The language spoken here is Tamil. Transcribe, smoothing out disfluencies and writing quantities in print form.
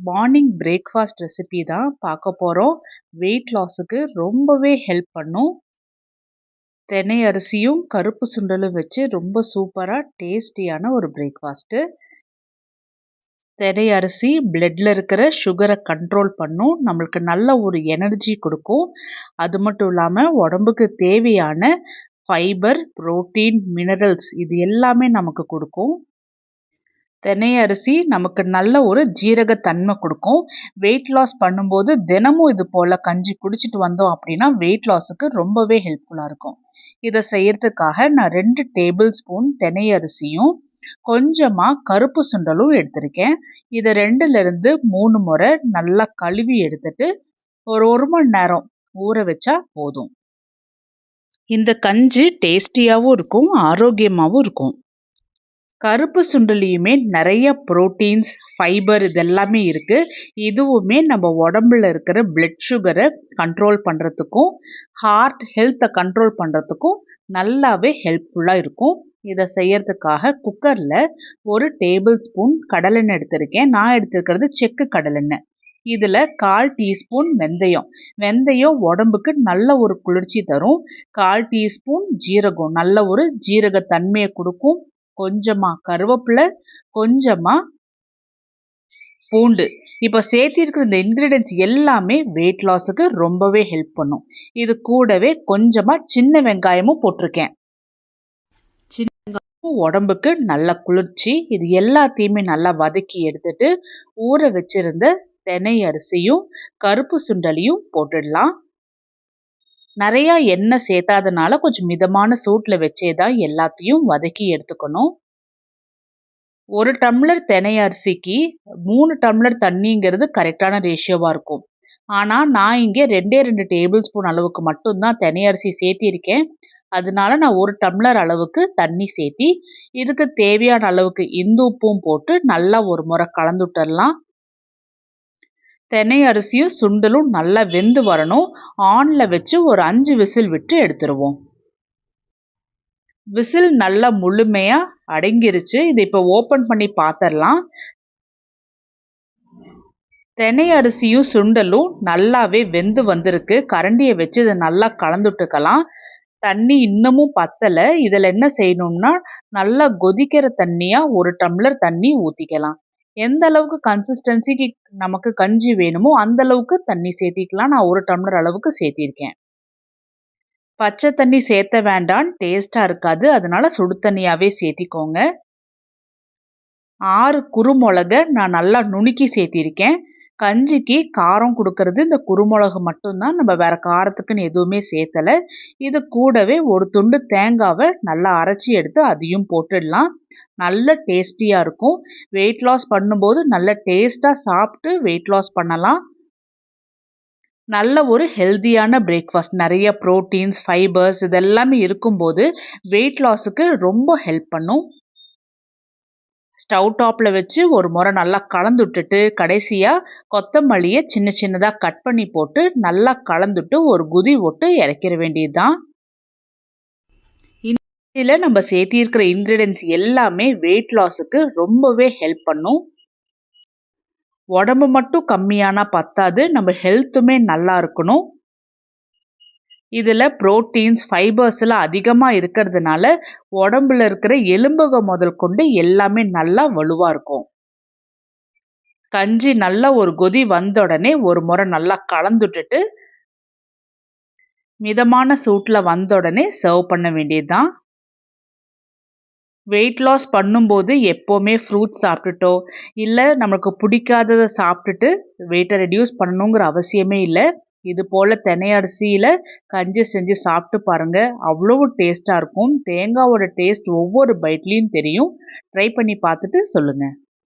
மார்னிங் பிரேக்ஃபாஸ்ட் ரெசிபி தான் பார்க்க போகிறோம். வெயிட் லாஸுக்கு ரொம்பவே ஹெல்ப் பண்ணும். தினை அரிசியும் கருப்பு சுண்டலும் வச்சு ரொம்ப சூப்பராக டேஸ்டியான ஒரு பிரேக்ஃபாஸ்ட்டு. தினை அரிசி பிளட்டில் இருக்கிற சுகரை கண்ட்ரோல் பண்ணும், நம்மளுக்கு நல்ல ஒரு எனர்ஜி கொடுக்கும். அது மட்டும் இல்லாமல் உடம்புக்கு தேவையான ஃபைபர், புரோட்டீன், மினரல்ஸ் இது எல்லாமே நமக்கு கொடுக்கும். தினை அரிசி நமக்கு நல்ல ஒரு ஜீரகத்தன்மை கொடுக்கும். வெயிட் லாஸ் பண்ணும்போது தினமும் இது போல் கஞ்சி குடிச்சிட்டு வந்தோம் அப்படின்னா வெயிட் லாஸுக்கு ரொம்பவே ஹெல்ப்ஃபுல்லாக இருக்கும். இதை செய்யறதுக்காக நான் 2 டேபிள் ஸ்பூன் தினை அரிசியும் கொஞ்சமாக கருப்பு சுண்டலும் எடுத்திருக்கேன். இதை 2லிருந்து 3 முறை நல்லா கழுவி எடுத்துட்டு ஒரு 1 மணி நேரம் ஊற வச்சா போதும். இந்த கஞ்சி டேஸ்டியாகவும் இருக்கும், ஆரோக்கியமாகவும் இருக்கும். கருப்பு சுண்டலையுமே நிறைய புரோட்டீன்ஸ், ஃபைபர் இதெல்லாமே இருக்குது. இதுவுமே நம்ம உடம்புல இருக்கிற பிளட் சுகரை கண்ட்ரோல் பண்ணுறதுக்கும் ஹார்ட் ஹெல்த்தை கண்ட்ரோல் பண்ணுறதுக்கும் நல்லாவே ஹெல்ப்ஃபுல்லாக இருக்கும். இதை செய்யறதுக்காக குக்கரில் 1 டேபிள் ஸ்பூன் கடலெண்ணெய் எடுத்திருக்கேன். நான் எடுத்துருக்கிறது செக்கு கடலெண்ணெய். இதில் 1/4 டீஸ்பூன் வெந்தயம். வெந்தயம் உடம்புக்கு நல்ல ஒரு குளிர்ச்சி தரும். 1/4 டீஸ்பூன் ஜீரகம், நல்ல ஒரு ஜீரகத்தன்மையை கொடுக்கும். கொஞ்சமாக கருவேப்பிலை, கொஞ்சமாக பூண்டு. இப்போ சேர்த்திருக்கிற இந்த இன்க்ரீடியன்ஸ் எல்லாமே வெயிட் லாஸுக்கு ரொம்பவே ஹெல்ப் பண்ணும். இது கூடவே கொஞ்சமாக சின்ன வெங்காயமும் போட்டிருக்கேன். சின்ன வெங்காயமும் உடம்புக்கு நல்ல குளிர்ச்சி. இது எல்லாத்தையுமே நல்லா வதக்கி எடுத்துட்டு ஊற வச்சிருந்த தினை அரிசியும் கருப்பு சுண்டலையும் போட்டுடலாம். நிறையா எண்ணெய் சேர்த்தாதனால கொஞ்சம் மிதமான சூட்டில் வச்சே தான் எல்லாத்தையும் வதக்கி எடுத்துக்கணும். 1 டம்ளர் தினை அரிசிக்கு 3 டம்ளர் தண்ணிங்கிறது கரெக்டான ரேஷியோவாக இருக்கும். ஆனால் நான் இங்கே 2 டேபிள் ஸ்பூன் அளவுக்கு மட்டும்தான் தினை அரிசி சேர்த்திருக்கேன். அதனால நான் 1 டம்ளர் அளவுக்கு தண்ணி சேர்த்தி இதுக்கு தேவையான அளவுக்கு இந்து உப்பும் போட்டு நல்லா ஒரு முறை கலந்து விட்டுடலாம். தினை அரிசியும் சுண்டலும் நல்லா வெந்து வரணும். ஆனில் வச்சு ஒரு 5 விசில் விட்டு எடுத்துருவோம். விசில் நல்லா முழுமையாக அடங்கிருச்சு. இதை இப்போ ஓப்பன் பண்ணி பார்த்துடலாம். தினை அரிசியும் சுண்டலும் நல்லாவே வெந்து வந்திருக்கு. கரண்டியை வச்சு இதை நல்லா கலந்துட்டுக்கலாம். தண்ணி இன்னமும் பத்தலை. இதில் என்ன செய்யணும்னா நல்லா கொதிக்கிற தண்ணியாக 1 டம்ளர் தண்ணி ஊற்றிக்கலாம். எந்த அளவுக்கு கன்சிஸ்டன்சிக்கு நமக்கு கஞ்சி வேணுமோ அந்த அளவுக்கு தண்ணி சேர்த்திக்கலாம். நான் 1 டம்ளர் அளவுக்கு சேர்த்திருக்கேன். பச்சை தண்ணி சேர்த்த வேண்டாம், டேஸ்ட்டாக இருக்காது. அதனால சுடு தண்ணியாகவே சேர்த்திக்கோங்க. 6 குறுமிளகை நான் நல்லா நுணுக்கி சேர்த்திருக்கேன். கஞ்சிக்கு காரம் கொடுக்கறது இந்த குறுமிளகு மட்டும்தான், நம்ம வேற காரத்துக்குன்னு எதுவுமே சேர்த்தலை. இது கூடவே ஒரு துண்டு தேங்காவை நல்லா அரைச்சி எடுத்து அதையும் போட்டுடலாம். நல்ல டேஸ்டியாக இருக்கும். வெயிட் லாஸ் பண்ணும்போது நல்ல டேஸ்ட்டாக சாப்பிட்டு வெயிட் லாஸ் பண்ணலாம். நல்ல ஒரு ஹெல்தியான பிரேக்ஃபாஸ்ட், நிறைய ப்ரோட்டீன்ஸ், ஃபைபர்ஸ் இதெல்லாமே இருக்கும்போது வெயிட் லாஸுக்கு ரொம்ப ஹெல்ப் பண்ணும். ஸ்டவ் டாப்பில் வச்சு ஒரு முறை நல்லா கலந்துட்டுட்டு கடைசியாக கொத்தமல்லியை சின்ன சின்னதாக கட் பண்ணி போட்டு நல்லா கலந்துட்டு ஒரு குதி விட்டு இறக்கிற வேண்டியது தான். இதில் நம்ம சேர்த்திருக்கிற இன்க்ரீடியன்ஸ் எல்லாமே வெயிட் லாஸுக்கு ரொம்பவே ஹெல்ப் பண்ணும். உடம்பு மட்டும் கம்மியானா பத்தாது, நம்ம ஹெல்த்துமே நல்லா இருக்கணும். இதில் புரோட்டீன்ஸ், ஃபைபர்ஸ் எல்லாம் அதிகமாக இருக்கிறதுனால உடம்புல இருக்கிற எலும்புக முதல் கொண்டு எல்லாமே நல்லா வலுவாக இருக்கும். கஞ்சி நல்லா ஒரு கொதி வந்த உடனே ஒரு முறை நல்லா கலந்துட்டுட்டு மிதமான சூட்டில் வந்த உடனே சர்வ் பண்ண வேண்டியதுதான். வெயிட் லாஸ் பண்ணும்போது எப்போவுமே ஃப்ரூட்ஸ் சாப்பிட்டுட்டோ இல்லை நம்மளுக்கு பிடிக்காததை சாப்பிட்டுட்டு வெயிட்டை ரெடியூஸ் பண்ணணுங்கிற அவசியமே இல்லை. இது போல் தினை அரிசியில் கஞ்சி செஞ்சு சாப்பிட்டு பாருங்கள், அவ்வளோ டேஸ்ட்டாக இருக்கும். தேங்காவோட டேஸ்ட் ஒவ்வொரு பைட்லேயும் தெரியும். ட்ரை பண்ணி பார்த்துட்டு சொல்லுங்கள்.